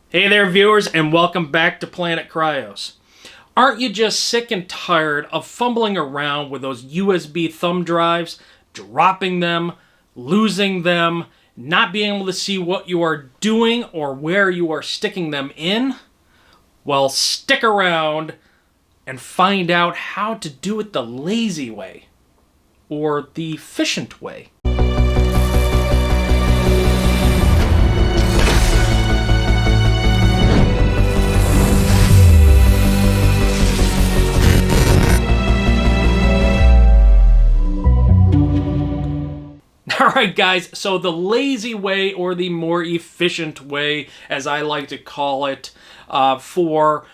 Hey there, viewers, and welcome back to Planet Cryos. Aren't you just sick and tired of fumbling around with those USB thumb drives, dropping them, losing them, not being able to see what you are doing or where you are sticking them in? Well, stick around and find out how to do it the lazy way, or the efficient way. Alright guys, so the lazy way, or the more efficient way, as I like to call it, for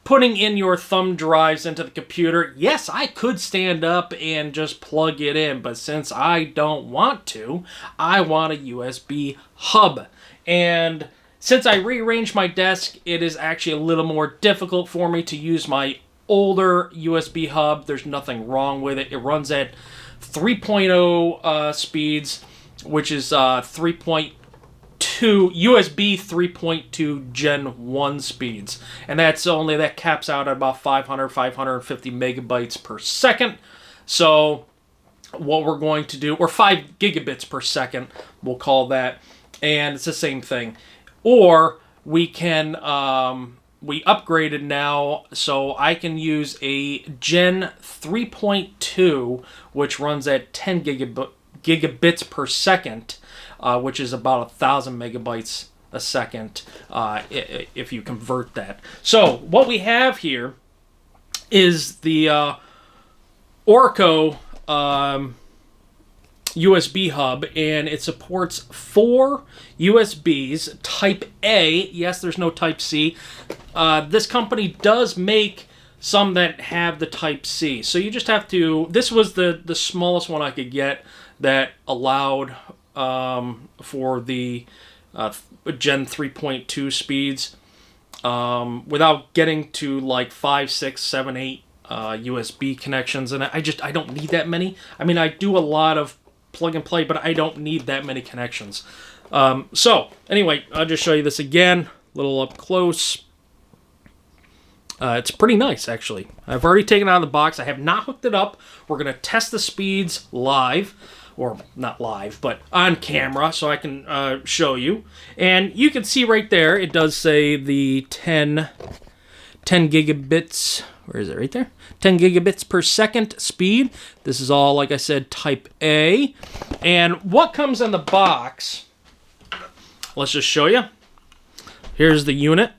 putting in your thumb drives into the computer. Yes, I could stand up and just plug it in, but since I don't want to, I want a USB hub. And since I rearranged my desk, it is actually a little more difficult for me to use my older USB hub. There's nothing wrong with it. It runs at 3.0 speeds, which is 3.2 USB 3.2 Gen 1 speeds, and that caps out at about 550 megabytes per second. So what we're going to do, or 5 gigabits per second, we'll call that, and it's the same thing. Or we can we upgraded now, so I can use a Gen 3.2, which runs at 10 gigabits per second, which is about 1,000 megabytes a second, if you convert that. So what we have here is the ORICO USB hub, and it supports 4 USBs Type A. Yes, there's no Type C. This company does make some that have the Type C, so you just have to. This was the smallest one I could get that allowed for the Gen 3.2 speeds, without getting to like 5, 6, 7, 8 USB connections, and I don't need that many. I mean, I do a lot of plug and play, but I don't need that many connections. So anyway, I'll just show you this again, a little up close. It's pretty nice, actually. I've already taken it out of the box. I have not hooked it up. We're going to test the speeds live, or not live, but on camera, so I can show you. And you can see right there, it does say the 10 gigabits. Where is it? Right there. 10 gigabits per second speed. This is all, like I said, Type A. And what comes in the box, let's just show you. Here's the unit.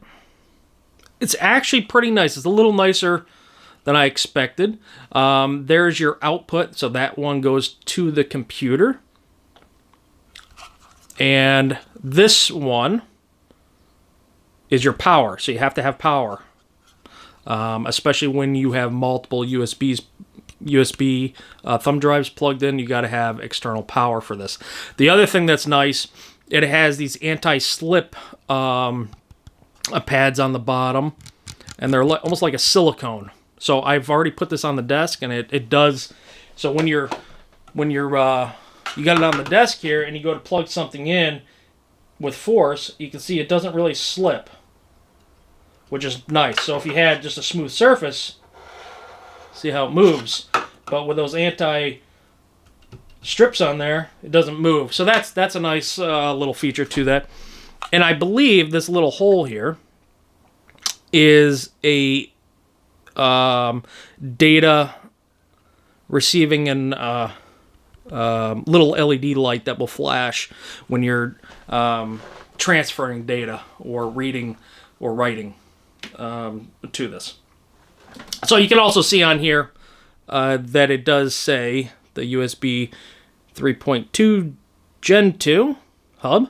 It's actually pretty nice. It's a little nicer than I expected. There's your output. So that one goes to the computer. And this one is your power. So you have to have power. Especially when you have multiple USB thumb drives plugged in, you got to have external power for this. The other thing that's nice, it has these anti-slip pads on the bottom, and they're almost like a silicone. So I've already put this on the desk, and it does. So when you got it on the desk here, and you go to plug something in with force, you can see it doesn't really slip, which is nice. So if you had just a smooth surface, see how it moves. But with those anti-strips on there, it doesn't move. So that's a nice little feature to that. And I believe this little hole here is a data receiving and little LED light that will flash when you're transferring data or reading or writing to this. So you can also see on here that it does say the USB 3.2 Gen 2 hub.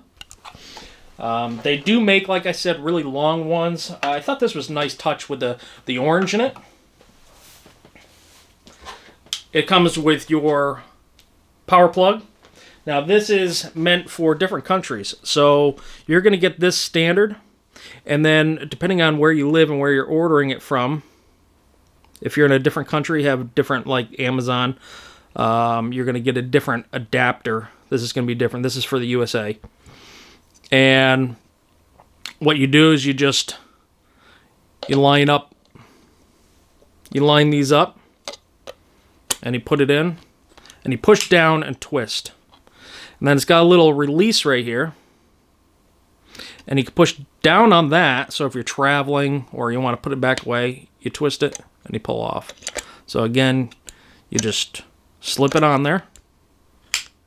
They do make, like I said, really long ones. I thought this was a nice touch with the orange in it. It comes with your power plug. Now this is meant for different countries, so you're going to get this standard, and then depending on where you live and where you're ordering it from, if you're in a different country, you have different, like Amazon, you're going to get a different adapter. This is going to be different. This is for the USA. And what you do is you line these up, and you put it in, and you push down and twist. And then it's got a little release right here. And you can push down on that, so if you're traveling or you want to put it back away, you twist it and you pull off. So again, you just slip it on there,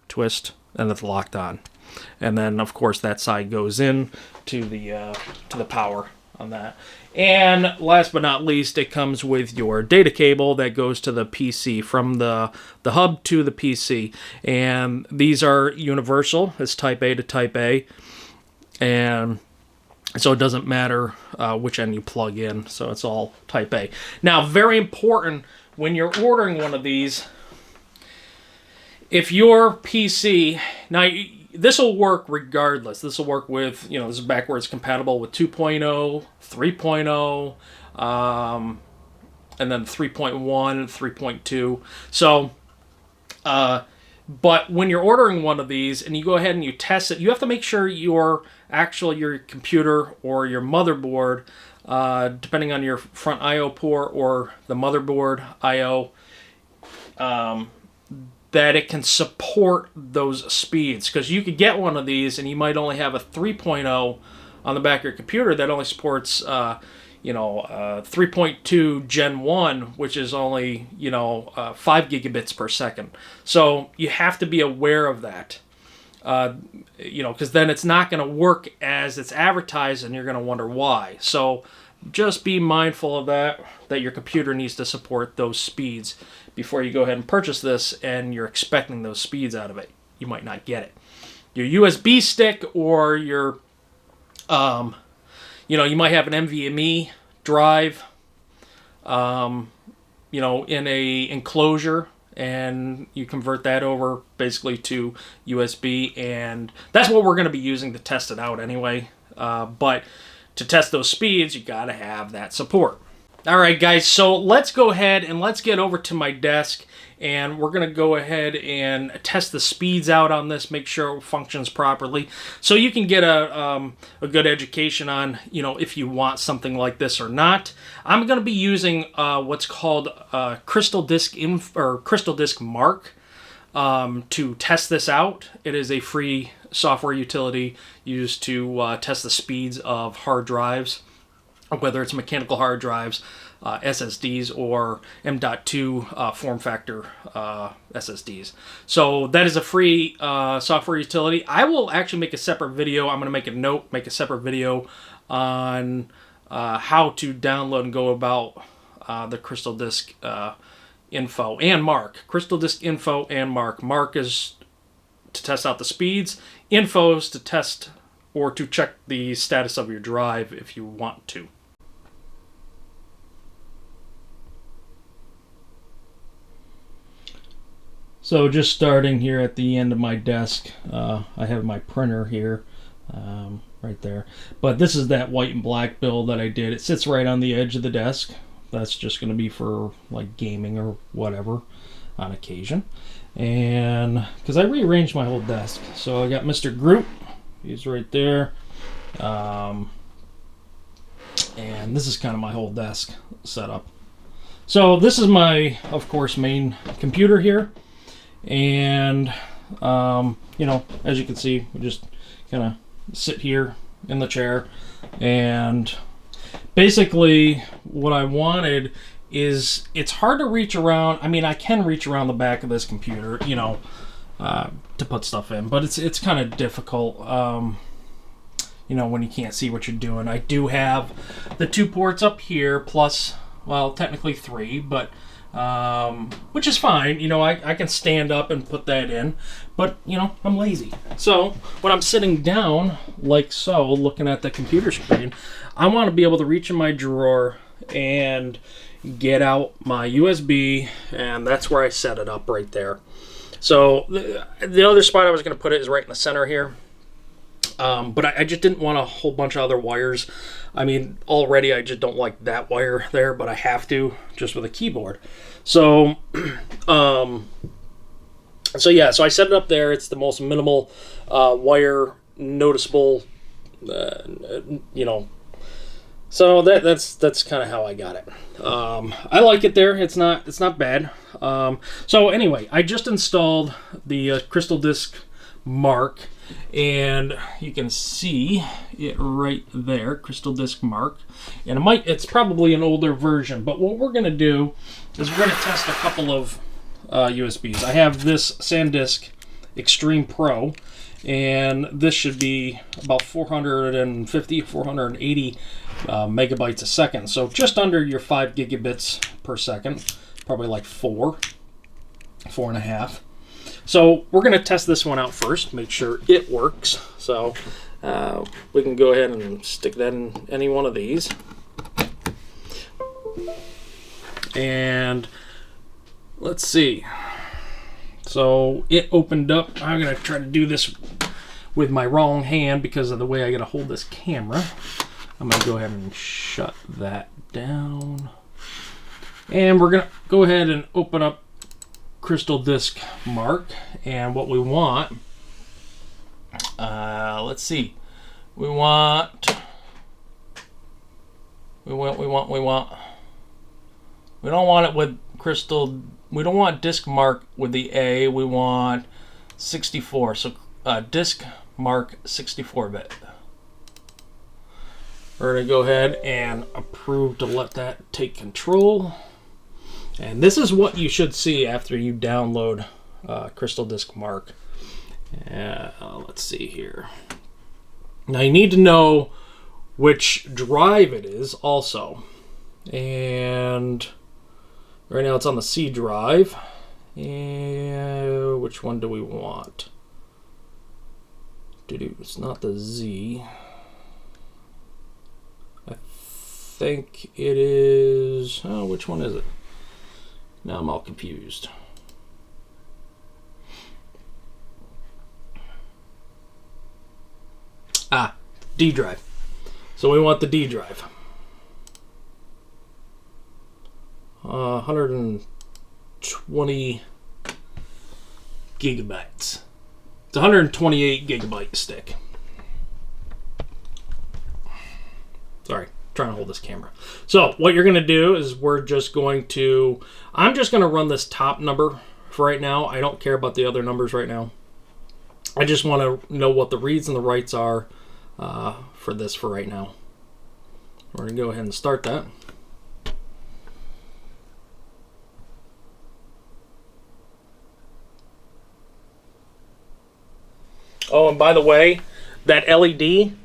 twist, and it's locked on. And then, of course, that side goes in to the power on that. And last but not least, it comes with your data cable that goes to the PC from the hub to the PC. And these are universal. It's Type A to Type A. And so it doesn't matter which end you plug in. So it's all Type A. Now, very important, when you're ordering one of these, if your PC... Now, this will work regardless. This will work with, this is backwards compatible with 2.0, 3.0, and then 3.1, 3.2. So, but when you're ordering one of these and you go ahead and you test it, you have to make sure your computer or your motherboard, depending on your front I/O port or the motherboard I/O, that it can support those speeds. Because you could get one of these and you might only have a 3.0 on the back of your computer that only supports 3.2 Gen 1, which is only 5 gigabits per second. So you have to be aware of that, because then it's not going to work as it's advertised and you're going to wonder why. So just be mindful of that your computer needs to support those speeds before you go ahead and purchase this and you're expecting those speeds out of it. You might not get it. Your USB stick or your, you might have an NVMe drive, in a enclosure, and you convert that over basically to USB, and that's what we're going to be using to test it out anyway. But to test those speeds, you got to have that support. All right, guys, so let's go ahead and let's get over to my desk, and we're going to go ahead and test the speeds out on this, make sure it functions properly, so you can get a good education on, if you want something like this or not. I'm going to be using what's called Crystal Disk Mark to test this out. It is a free software utility used to test the speeds of hard drives, whether it's mechanical hard drives, SSDs, or M.2 form factor SSDs. So that is a free software utility. I will actually make a separate video. I'm going to make a separate video on how to download and go about the Crystal Disk Info and Mark. Crystal Disk Info and Mark. Mark is to test out the speeds. Info is to test or to check the status of your drive if you want to. So just starting here at the end of my desk, I have my printer here, right there. But this is that white and black build that I did. It sits right on the edge of the desk. That's just going to be for like gaming or whatever on occasion. And because I rearranged my whole desk. So I got Mr. Groot. He's right there. And this is kind of my whole desk setup. So this is my, of course, main computer here. And, as you can see, we just kind of sit here in the chair. And basically what I wanted is, it's hard to reach around. I mean, I can reach around the back of this computer, to put stuff in, but it's kind of difficult, when you can't see what you're doing. I do have the 2 ports up here, plus, well, technically 3, but which is fine. I can stand up and put that in, but I'm lazy. So when I'm sitting down like so, looking at the computer screen, I want to be able to reach in my drawer and get out my USB, and that's where I set it up right there. So the other spot I was going to put it is right in the center here. But I just didn't want a whole bunch of other wires. I mean, already I just don't like that wire there, but I have to, just with a keyboard. So, so I set it up there. It's the most minimal wire noticeable you know. So that's kind of how I got it. I like it there. It's not bad. So anyway, I just installed the Crystal Disc Mark, and you can see it right there, Crystal Disc Mark. And it's probably an older version, but what we're gonna do is we're gonna test a couple of USBs. I have this SanDisk Extreme Pro, and this should be about 450, 480 megabytes a second. So just under your 5 gigabits per second, probably like 4.5. So we're going to test this one out first, make sure it works. So we can go ahead and stick that in any one of these. And let's see. So it opened up. I'm going to try to do this with my wrong hand because of the way I got to hold this camera. I'm going to go ahead and shut that down. And we're going to go ahead and open up Crystal Disc Mark. And what we want, let's see. We don't want it with Crystal. We don't want Disc Mark with the A. We want 64. So Disc Mark 64-bit. We're going to go ahead and approve to let that take control. And this is what you should see after you download Crystal Disc Mark. Let's see here. Now you need to know which drive it is also. And right now it's on the C drive. And which one do we want? It's not the Z. I think it is... Oh, which one is it? Now I'm all confused. D drive. So we want the D drive. 120 gigabytes. It's a 128 gigabyte stick. Sorry, trying to hold this camera. So what you're going to do is I'm just going to run this top number for right now. I don't care about the other numbers right now. I just want to know what the reads and the writes are for this for right now. We're going to go ahead and start that. Oh, and by the way, that LED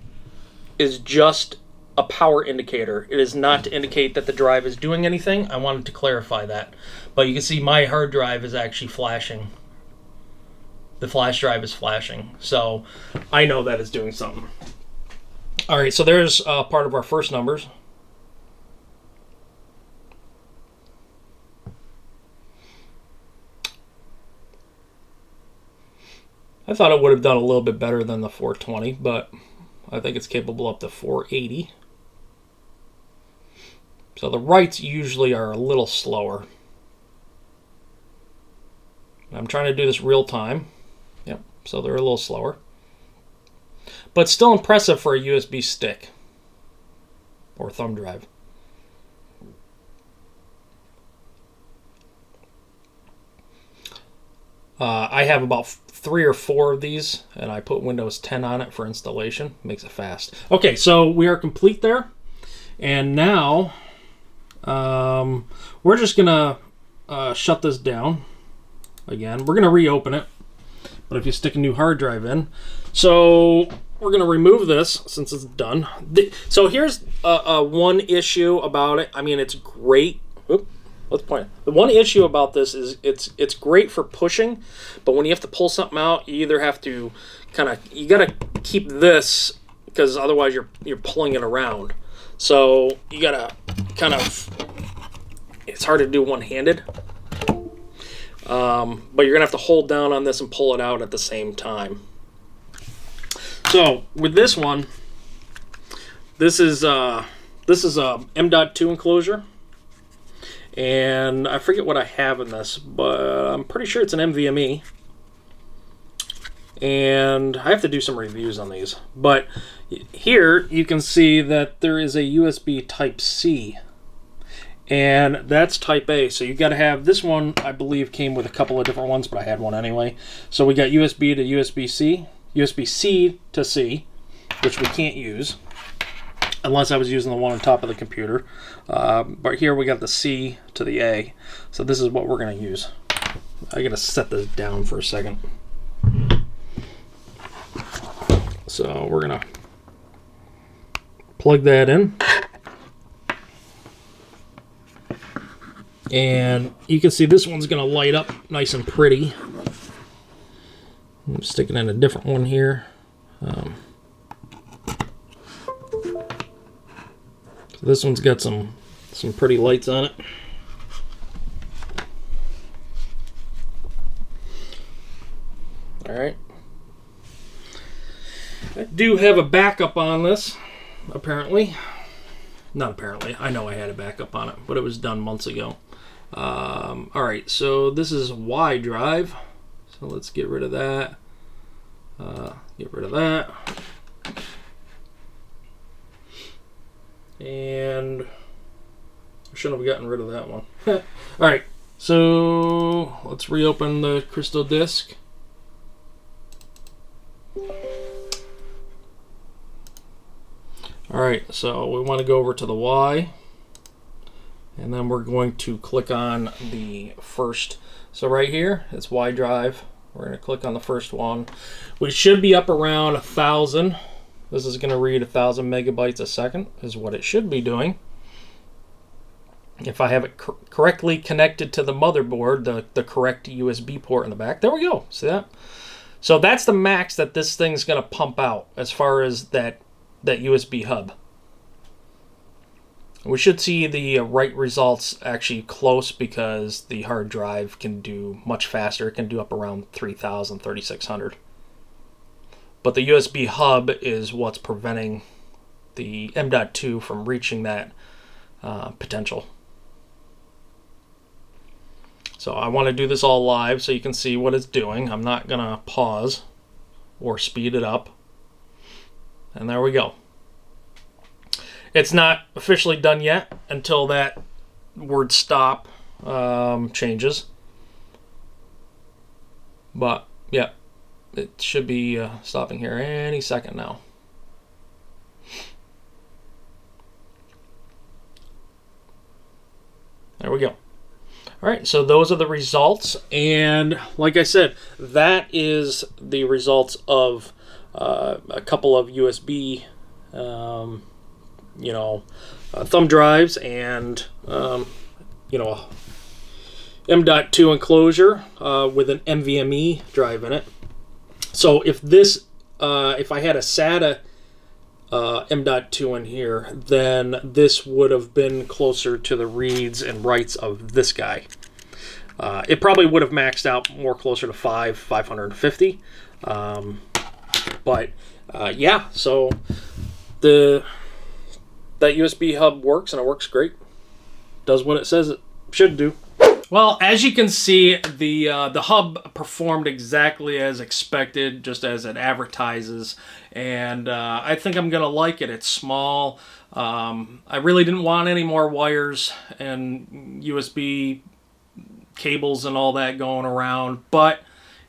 is just a power indicator. It is not to indicate that the drive is doing anything. I wanted to clarify that. But you can see my hard drive is actually flashing. The flash drive is flashing. So I know that it's doing something. All right, so there's part of our first numbers. I thought it would have done a little bit better than the 420, but I think it's capable up to 480. So the writes usually are a little slower. I'm trying to do this real time. Yep, so they're a little slower. But still impressive for a USB stick or thumb drive. I have about 3 or 4 of these, and I put Windows 10 on it for installation. Makes it fast. Okay, so we are complete there. And now we're just going to shut this down. Again, we're going to reopen it. But if you stick a new hard drive in. So we're going to remove this since it's done. So here's one issue about it. I mean, it's great. Oop. Let's point. The one issue about this is it's great for pushing, but when you have to pull something out, you either have to you gotta keep this because otherwise you're pulling it around. So you gotta it's hard to do one-handed. But you're gonna have to hold down on this and pull it out at the same time. So with this one, this is a M.2 enclosure. And I forget what I have in this, but I'm pretty sure it's an NVMe. and I have to do some reviews on these. But here you can see that there is a USB Type-C, and that's Type A. So you got to have this one. I believe came with a couple of different ones, but I had one anyway. So we got USB to USB-C, USB-C to C, which we can't use unless I was using the one on top of the computer. But here we got the C to the A. So this is what we're going to use. I got to set this down for a second. So we're going to plug that in. And you can see this one's going to light up nice and pretty. I'm sticking in a different one here. So this one's got some pretty lights on it. All right. I do have a backup on this, apparently. Not apparently. I know I had a backup on it, but it was done months ago. All right, so this is Y drive. So let's get rid of that. Get rid of that. And I shouldn't have gotten rid of that one. All right, so let's reopen the crystal disk. All right, so we want to go over to the Y, and then we're going to click on the first. So right here, it's Y drive. We're going to click on the first one. We should be up around 1,000. This is going to read 1,000 megabytes a second, is what it should be doing. If I have it correctly connected to the motherboard, the correct USB port in the back. There we go. See that? So that's the max that this thing's going to pump out as far as that USB hub. We should see the write results actually close because the hard drive can do much faster. It can do up around 3,000, 3,600. But the USB hub is what's preventing the M.2 from reaching that potential. So I want to do this all live so you can see what it's doing. I'm not going to pause or speed it up. And there we go. It's not officially done yet until that word stop changes. But yeah, it should be stopping here any second now. There we go. All right, so those are the results. And like I said, that is the results of a couple of USB thumb drives and M.2 enclosure with an NVMe drive in it. So if this if I had a SATA M.2 in here, then this would have been closer to the reads and writes of this guy. It probably would have maxed out more closer to 550. But yeah, so that USB hub works, and it works great. Does what it says it should do. Well, as you can see, the hub performed exactly as expected, just as it advertises, and I think I'm gonna like it. It's small. I really didn't want any more wires and USB cables and all that going around, but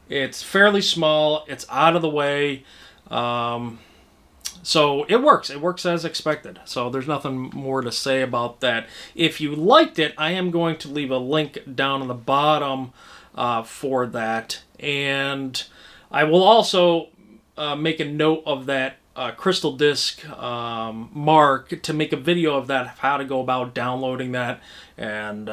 it's fairly small. It's out of the way. So it works. It works as expected. So there's nothing more to say about that. If you liked it, I am going to leave a link down on the bottom for that. And I will also make a note of that crystal disk mark to make a video of that, of how to go about downloading that and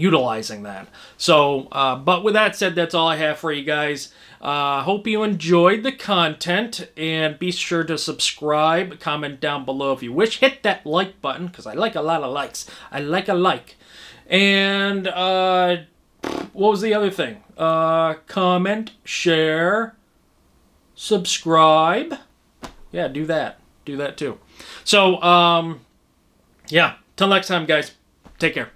utilizing that. So, but with that said, that's all I have for you guys. Hope you enjoyed the content, and be sure to subscribe, comment down below if you wish. Hit that like button, because I like a lot of likes. I like a like. And what was the other thing? Comment, share, subscribe. Yeah, do that. Do that too. So, yeah, till next time, guys. Take care.